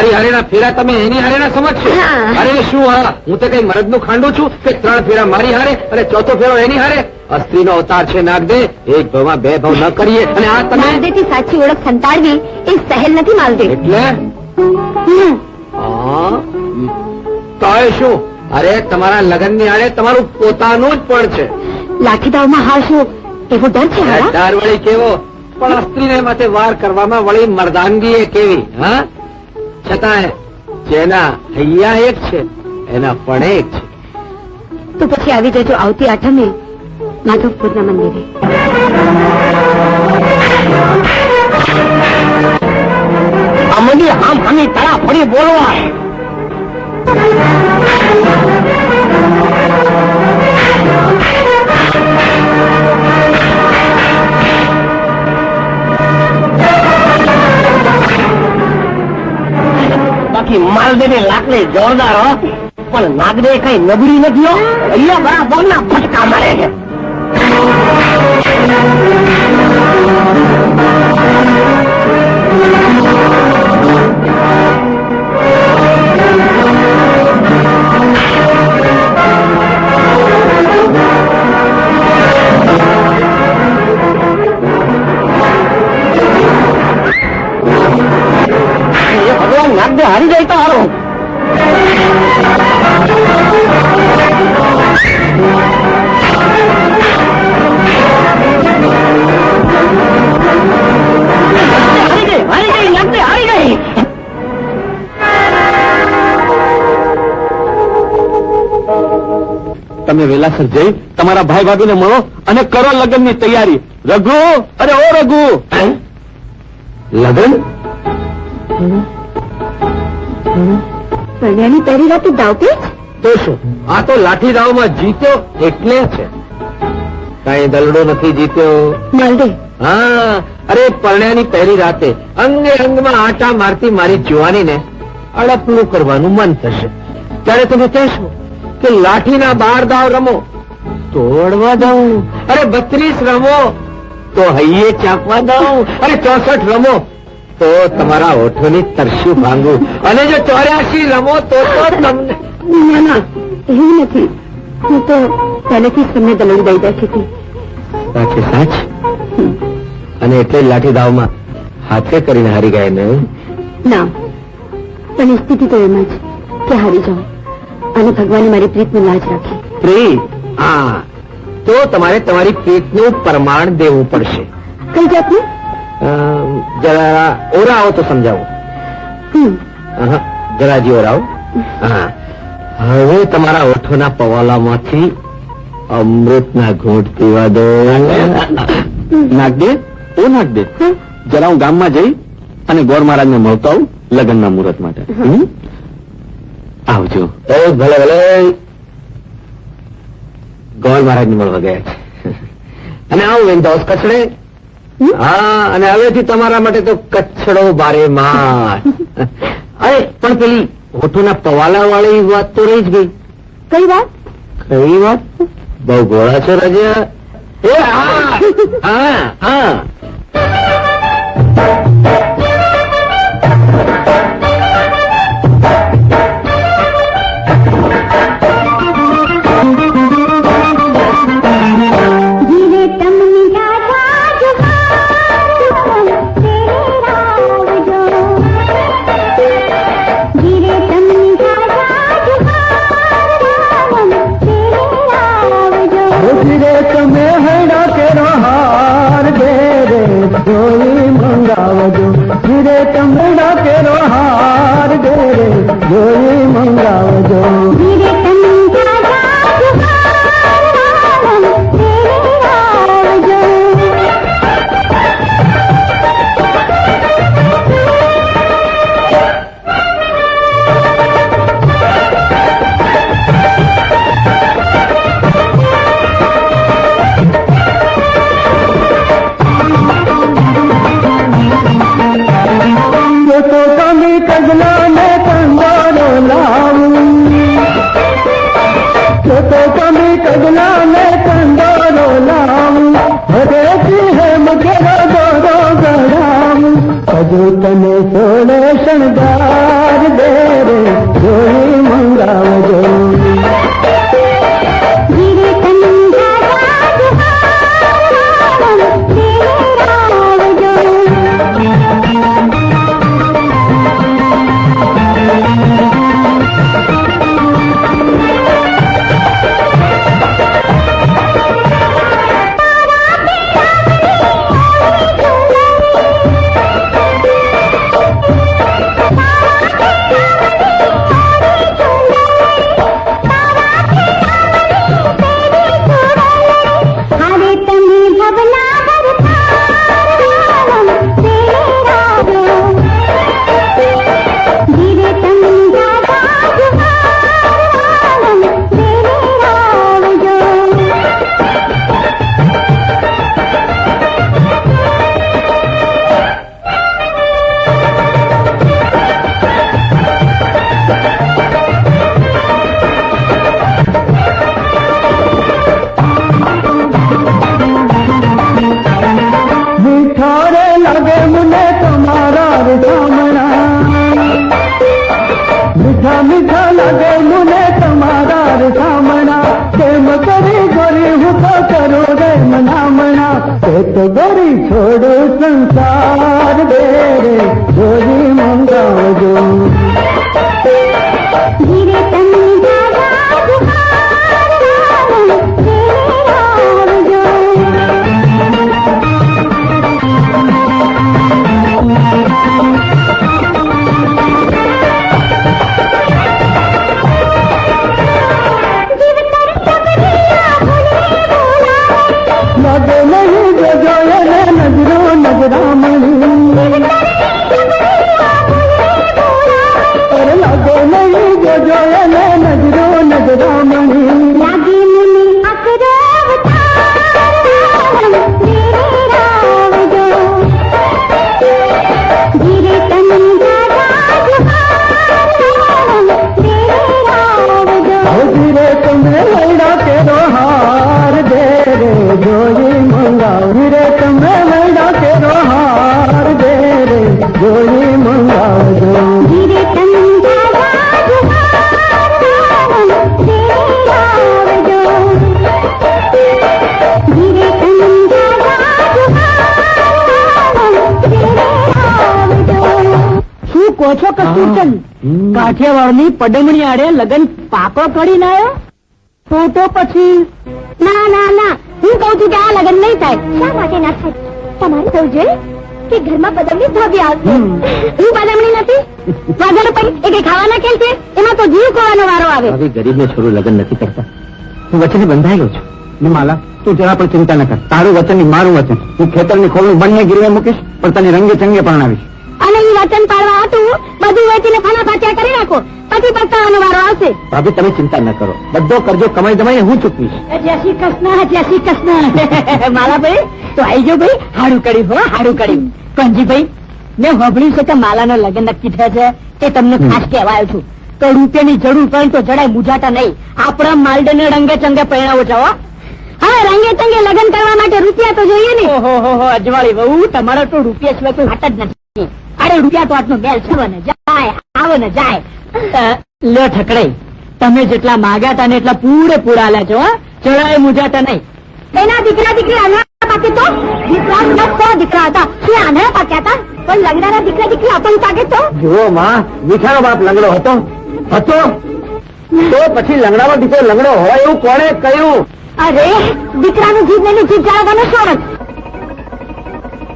મારી હારેના ફેરા તમે એની હારેના સમજશો? અરે શું હા, હું તો કઈ મરદનું ખાંડું છું કે 3 ફેરા મારી હારે અને 4થો ફેરો એની હારે? સ્ત્રીનો અવતાર છે નાગદે, એક ભાવમાં 2 ભાવ ન કરીએ. અને આ તમે માલદેથી સાચી ઓળખ સંતાડવી એ સહેલ નથી માલદે. એટલે તો શું? અરે તમારા લગ્નની આડે તમારું પોતાનું જ પણ છે. લાઠીદાવમાં હાલ શું એવો ડર છે? ડર વળી કેવો, પણ સ્ત્રીને માથે વાર કરવામાં વળી મર્દાનગી એ કેવી. હા, છતાંય જેના હૈયા એક છે એના પણ એક છે. તો પછી આવી જજો આવતી આઠમે માધવપુરના મંદિરે. આ મંદિર આમ હમી તળા ફરી બોલવા. બાકી માલદેવી લાકડી જોરદાર હો, પણ નાગદે કઈ નબળી નથી હો. અહીંયા બરાબર ના ફટકા મારે છે. ભગવાન નાગદે હારી જાય તો હારો. તમે વેલાસર જઈ તમારા ભાઈ ભાભીને મળો અને કરો લગ્નની તૈયારી. રઘુ, અરે ઓ રઘુ, લગ્ન પરણ્યાની પહેલી રાતે દાવપેચ? તો શું, આ તો લાઠી દાવમાં જીત્યો એટલે છે, કઈ દલડો નથી જીત્યો. માલદે હા, અરે પરણ્યાની પહેલી રાતે અંગે અંગમાં આટા મારતી મારી જુવાનીને અડપલું કરવાનું મન થશે. ત્યારે તમે કહેશો કે લાઠીના 12 દાવ રમો, તોડવા દઉં. અરે 32 રમો તો હૈયે ચાપવા દઉં. અરે 64 રમો તો તમારા ઓઠોની તરસ્યું ભાંગું. અને જો 84 રમો તો તમને. ના ના, એવું નથી. હું તો પહેલેથી જ તમને દલડી દઈ બેઠી હતી. સાચે સાચ. અને એટલે લાઠી દાવમાં હાથે કરીને હારી ગયા ને? ના, પણ સ્થિતિ તો એમ જ કે હારી જાઉં અને ભગવાને મારી પ્રીતની લાજ રાખી. પ્રીત? હા, તો તમારે તમારી પ્રીતનું પ્રમાણ દેવું પડશે. કઈ જાતનું? જરા ઓરાવો તો સમજાવો. જરાજી ઓરાવો. હા, હવે તમારા ઓઠોના પવાલામાંથી અમૃતના ઘૂંટ પીવા દો. નાગદે, ઓ નાગદે, જરા હું ગામમાં જઈ અને ગોર મહારાજને મળતો આવું લગ્નના મુહૂર્ત માટે. આવજો. ભલે ભલે. ગોર મહારાજને મળવા ગયા છે. અને આવું વેંધાસ કચડે. હા, અને હવેથી તમારા માટે તો કચ્છડો બારે માસ. અરે પણ પેલી હોઠોના પવાલા વાળી વાત તો રહી જ ગઈ. કઈ વાત? કઈ વાત? બહુ ગોળા છો રાજા. એ હા હા હા. મીઠા મીઠા લાગે મને તમારા રે સામણા કેમ કરી ગોરી હું તો કરું રે મનામણા એ તો ગોરી છોડો સંસાર દે રે જોરી મંગાવજો ધીરે તમે જાગા જુહાર આવજો લાગે નહીં જોજો એને નજરો નજરામણી અરે લાગે નહીં જોજો એને નજરો નજરામણી લાગી મુનિ અકરાવતાર આવજો ધીરે તમે જાગા જુહાર આવજો ધીરે તમે લૈડા કેરો હાર દે રે જોઈ મંગાવ ધીરે તમે લૈડા કેરો હાર દે રે જોઈ મંગાવજો ધીરે તમે જાગા જુહાર આવજો ધીરે તમે જાગા જુહાર આવજો શું કહો છો કસ્તુરચંદ કાઠિયાવાડની પડમણી આડે લગન પાકો કરીને આવ્યો તો પછી ના ના ના હું કહું છું કે આ લગ્ન નહીં થાય શા માટે ના થાય તમારે કહું જોઈએ કે ઘરમાં બદમણી ભાભી આવશે હું બદમણી નથી વાગડ પડી એ કઈ ખાવાના ખેલ છે એમાં તો જીવ ખોવાનો વારો આવે હવે ગરીબને છોડું લગ્ન નથી કરતા હું વચને બંધાયેલો છું નિમાલા તું જરા પણ ચિંતા ન કર તારું વચન ની મારું વચન હું ખેતરની ખોળનું બંને ગીરવે મૂકીશ પણ તને રંગે ચંગે પરણાવીશ અને એ વચન પાડવા હતું બધું વેચીને ફાના પાછા કરી નાખો પછી પસ્તાવાનો વારો આવશે ભાભી તમે ચિંતા ન કરો બધો કરજો કમાઈ દમાઈને હું ચૂકવીશ જય શ્રી કૃષ્ણ માલા ભાઈ તો આવી ગયો ભાઈ હારું કર્યું હો હારું કર્યું કંજીભાઈ મેં સાંભળ્યું છે કે માલાનો લગ્ન નક્કી થયા છે તે તમને ખાસ કહેવાયો છું તો રૂપિયાની જરૂર પડે તો જરાય મૂંઝાતા નહીં આપણા માલડને રંગે ચંગે પહેરાવો છો હો હા રંગે ચંગે લગ્ન કરવા માટે રૂપિયા તો જોઈએ ને ઓહો અજવાળી બહુ તમારો તો રૂપિયા સિવાય કોઈ વાત જ નથી અરે રૂપિયા તો આટલો બેલ છે ને જાય આવો ને જાય લે ઠકડાઈ તમે જેટલા માગ્યા હતા ને એટલા પૂરેપૂરા આલ્યા છો જરાય મૂંઝાતા નહીં એના દીકરા દીકરી આના પાકે તો દીકરા દીકરા હતા શું આના પાક્યા હતા પણ લગ્નના દીકરા દીકરી આપણ પાકે તો જુઓ માં મીઠાનો બાપ લંગડો હતો તો પછી લંગડાનો દીકરો લંગડો હોય એવું કોણે કહ્યું અરે દીકરાનું જીભ લઈને જીભ જાળવવાનો શોખ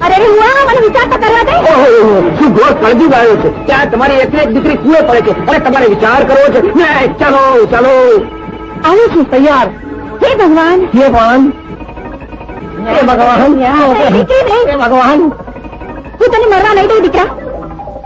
અરે હું મને વિચાર તો કરવા દે ઓહો શું ઘોર કળજુગ આવ્યો છે ત્યાં તમારી એકલી એક દીકરી કુએ પડે છે અરે તમારે વિચાર કરવો છે ચાલો ચાલો આવું છું તૈયાર હે ભગવાન હે ભગવાન હે ભગવાન દીકરી નહીં હે ભગવાન હું તને મરવા નહીં દઉં દીકરા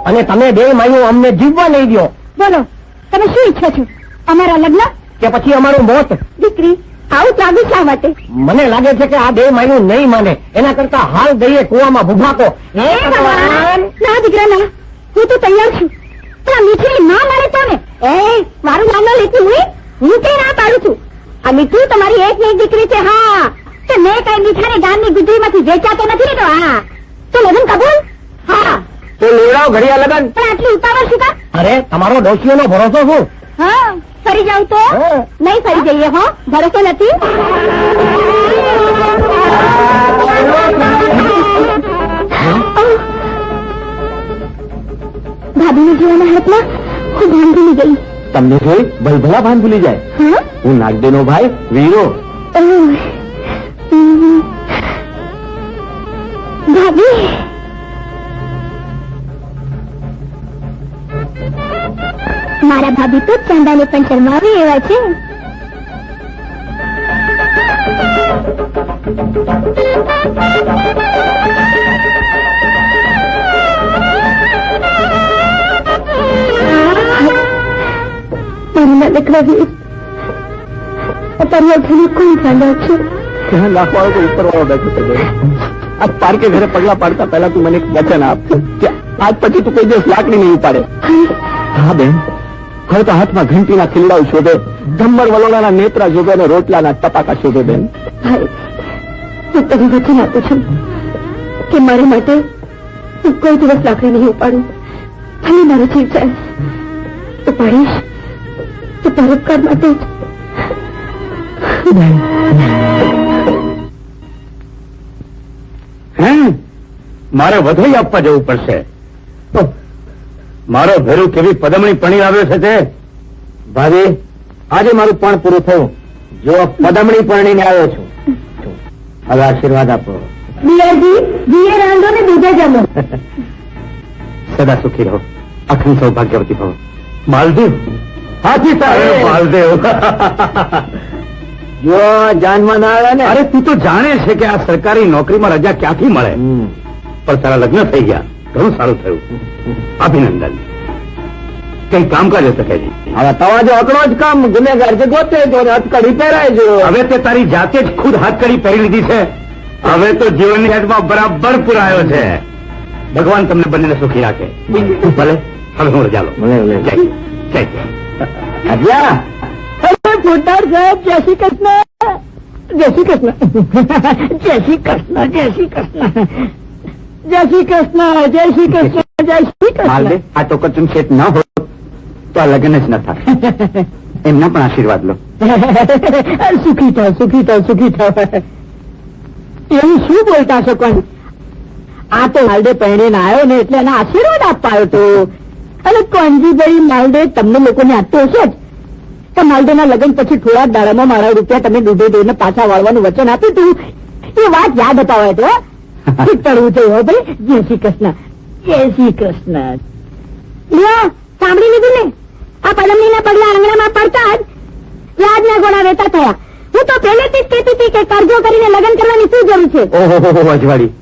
અને તમે બે માયું અમને જીવવા નહીં દો બોલો તમે શું ઈચ્છો છો અમારા લગ્ન કે પછી અમારું મોત દીકરી આવું ત્રાગુ શા માટે મને લાગે છે કે આ બે માયું નહીં માને એના કરતા હાલ દઈએ કુવામાં ભૂભાકો હે ભગવાન ના દીકરા ના હું તો તૈયાર છું પણ આ મીઠી ના મારે તો ને મારું નામ ન લેતી હું કઈ ના પાડું છું આ મીઠું તમારી એક ને એક દીકરી છે હા તો મેં કઈ મીઠાને ગામની ગુજરીમાંથી વેચાતો નથી ને તો હા તો લગ્ન કબૂલ હા તો લેવડાવ ઘડિયા લગન પણ આટલી ઉતાવળ શું કા અરે તમારો ડોશીઓનો ભરોસો શું હા ફરી જાવ તો નહીં ફરી જઈએ હો ભરોસો નથી ભાભીને જીવાના હાથમાં હું ભાન ભૂલી ગઈ તમને જોઈ ભલભલા ભાન ભૂલી જાય હા હું નાગદેનો ભાઈ વીરો ભાભી મારા ભાભી તો ચંદાને પણ શરમાવી એવા છે મારી દીકરા વીર અત્યારે ઘણી કોણ ચાલ્યા છે ત્યાં લાખવાળો તો ઉપર વાળો બેઠો છે આ પાર્કે ઘરે પગલા પાડતા પહેલા તું મને એક વચન આપ કે આજ પછી તું કોઈ દિવસ લાકડી નહીં ઉપાડે હા બેન હવે તો હાથમાં ઘંટીના ખીલડાઓ શોધે ગમ્મર વલોણાના નેત્રા જોગે અને રોટલાના ટપાકા શોધે બેન ભાઈ હું તને વચન આપું છું કે મારા માટે હું કોઈ દિવસ લાકડી નહીં ઉપાડું ભલે મારો જીવ જાય તો પાડીશ તો પરોપકાર માટે જ. હે મારે વધુ આપવા જવું પડશે. મારો ભેરું કેવી પદમણી પણી આવ્યો છે તે. ભાભી આજે મારું પણ પૂરું થયું. જો પદમણી પરણીને આવ્યો છું. હવે આશીર્વાદ આપો. દિયાજી જીએ રાંધો ને દૂધે જમો. સદા સુખી રહો, અખંડ સૌભાગ્યવતી ભવો. માલદેવ હાથી સાહેબ. માલદેવ જો જાનમાં ના આવે ને. અરે તું તો જાણે છે કે આ સરકારી નોકરીમાં રજા ક્યાંથી મળે. પણ તારા લગ્ન થઈ ગયા, ઘણું સારું થયું. અભિનંદન. કઈ કામકાજ હશે કે હવે તવા જો અકડો જ કામ ગુનેગાર છે ગોતે જો હથકડી પહેરાય જો. હવે તે તારી જાતે જ ખુદ હાથકડી પહેરી લીધી છે. હવે તો જીવનની હેઠમાં બરાબર પુરાયો છે. ભગવાન તમને બંનેને સુખી રાખે. ભલે હવે હું રજા લઉં. જય જય. અરે ફોટાર સાહેબ જય શ્રી કૃષ્ણ. જય શ્રી કૃષ્ણ. જય શ્રી કૃષ્ણ. જય શ્રી કૃષ્ણ. જય શ્રી કૃષ્ણ. જય શ્રી કૃષ્ણ. જય શ્રી કૃષ્ણ. આ તો કચું શેઠ ન હોત તો આ લગ્ન જ ન થાય. એમના પણ આશીર્વાદ લો. સુખી થાવ, સુખી થાવ, સુખી થાવ. એવું શું બોલતા છો? કોણ આ તો માલડે પહેરીને આવ્યો ને એટલે એના આશીર્વાદ આપવા આવ્યો તો. અને કોંજીભાઈ માલડે તમને લોકોને આપતો હશે જ કે માલડેના લગ્ન પછી થોડા દાડામાં મારા રૂપિયા તમે ડૂબે દઈને પાછા વાળવાનું વચન આપ્યું હતું. એ વાત યાદ અપાવે તો ચડવું થયું હો ભાઈ. જય શ્રી કૃષ્ણ. જય શ્રી કૃષ્ણ. લ્યો સાંભળી લીધું ને? આ પદમણીના પગલા આંગણામાં પડતા જ વ્યાજના ગોળા વેતા થયા. હું તો પહેલેથી જ કહેતી હતી કે કરજો કરીને લગ્ન કરવાની શું જરૂર છે. ઓહો અજવાળી,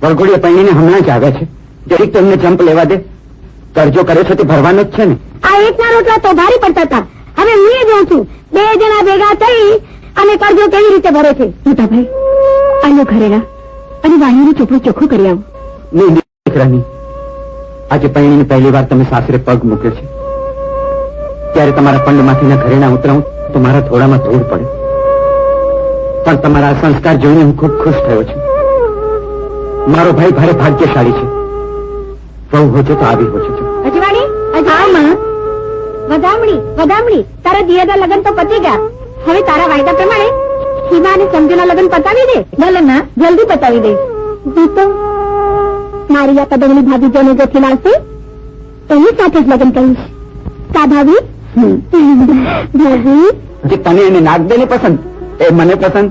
વરઘોડીએ પૈણીને હમણાં જ આવ્યા છે. જરીક તમને જંપ લેવા દે. કરજો કરે છે તે ભરવાનો જ છે ને. આ એકના રોટલા તો ભારી પડતા હતા. હવે હું એ જોઉં છું 2 જણા ભેગા થઈ અને કરજો કેવી રીતે ભરે છે. મોટાભાઈ આનો ઘરેણા અને વાણીનું ચોપડું ચોખ્ખું કરી આવું. નહીં દીકરાની, આજે પૈણીને પહેલી વાર તમે સાસરે પગ મૂક્યો છે ત્યારે તમારા પંડમાંથી ઘરેણા ઉતરાવું તો મારા થોડામાં ધૂળ પડે. પણ તમારા આ સંસ્કાર જોઈને હું ખૂબ ખુશ થયો છું. મારો ભાઈ ભારે ભાગ્યશાળી છે. બહુ હોજો તો આવી હોજો છો. અજવાણી અજામાં વધામણી તારા દિયાના લગ્ન તો પતી ગયા. હવે તારા વાયદા પ્રમાણે સીમા અને સમજુના લગ્ન પતાવી દે. ભલે ના જલ્દી પતાવી દઈશ. હું તો મારી આ પદમણી ભાભી જોને જો ખીલાવશે એની સાથે જ લગ્ન કરીશ. કા ભાભી? ભાભી જે તને એને નાગ દે ને પસંદ એ મને પસંદ.